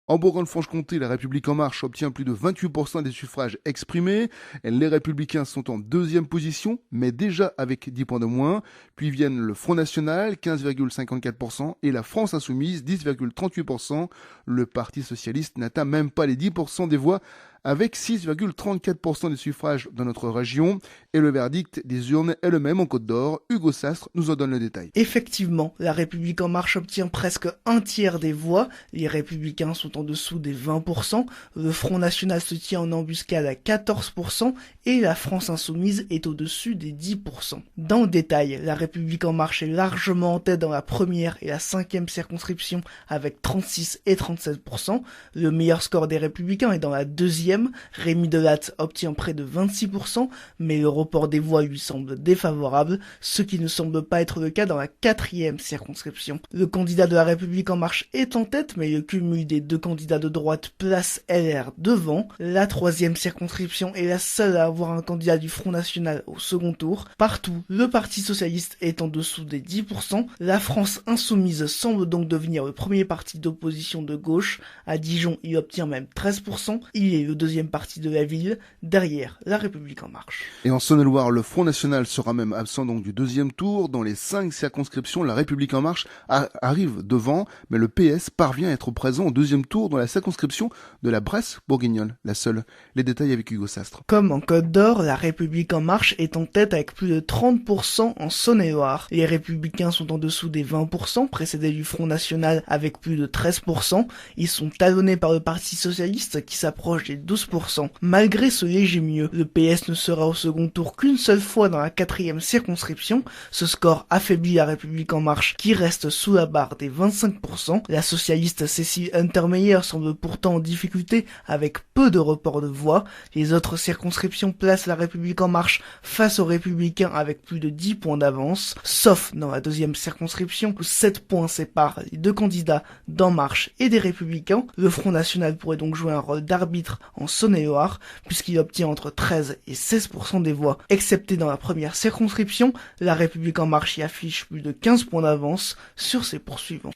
En Bourgogne-Franche-Comté, La République En Marche obtient plus de 28% des suffrages exprimés. Les Républicains sont en deuxième position, mais déjà avec 10 points de moins. Puis viennent le Front National, 15,54%, et la France Insoumise, 10,38%. Le Parti Socialiste n'atteint même pas les 10% des voix, avec 6,34% des suffrages dans notre région. Et le verdict des urnes est le même en Côte d'Or. Hugo Sastre nous en donne le détail. Effectivement, La République En Marche obtient presque un tiers des voix, les Républicains sont en dessous des 20%, le Front National se tient en embuscade à 14% et la France Insoumise est au-dessus des 10%. Dans le détail, La République En Marche est largement en tête dans la première et la cinquième circonscription avec 36 et 37%, le meilleur score des Républicains est dans la deuxième, Rémi Delatte obtient près de 26%, mais le report des voix lui semble défavorable, ce qui ne semble pas être le cas dans la quatrième circonscription. Le candidat de La République En Marche est en tête, mais le cumul des deux candidats de droite place LR devant. La troisième circonscription est la seule à avoir un candidat du Front National au second tour. Partout, le Parti Socialiste est en dessous des 10%. La France Insoumise semble donc devenir le premier parti d'opposition de gauche. À Dijon, il obtient même 13%. Il est le deuxième parti de la ville, derrière La République En Marche. Et en Saône-et-Loire, le Front National sera même absent donc du deuxième tour. Dans les 5 circonscriptions, La République En Marche arrive devant, mais le PS parvient à être présent au deuxième tour dans la circonscription de la Bresse bourguignonne, la seule. Les détails avec Hugo Sastre. Comme en Côte d'Or, La République En Marche est en tête avec plus de 30% en Saône-et-Loire. Les Républicains sont en dessous des 20%, précédés du Front National avec plus de 13%. Ils sont talonnés par le Parti Socialiste qui s'approche des 12%. Malgré ce léger mieux, le PS ne sera au second tour qu'une seule fois dans la quatrième circonscription. Ce score affaiblit La République En Marche qui reste sous la barre des 25%. La socialiste Cécile Untermeyer semble pourtant en difficulté avec peu de report de voix. Les autres circonscriptions placent La République En Marche face aux Républicains avec plus de 10 points d'avance, sauf dans la deuxième circonscription où 7 points séparent les deux candidats d'En Marche et des Républicains. Le Front National pourrait donc jouer un rôle d'arbitre en Saône-et-Loire puisqu'il obtient entre 13 et 16% des voix. Excepté dans la première circonscription, La République En Marche y affiche plus de 15 points d'avance sur ses poursuivants.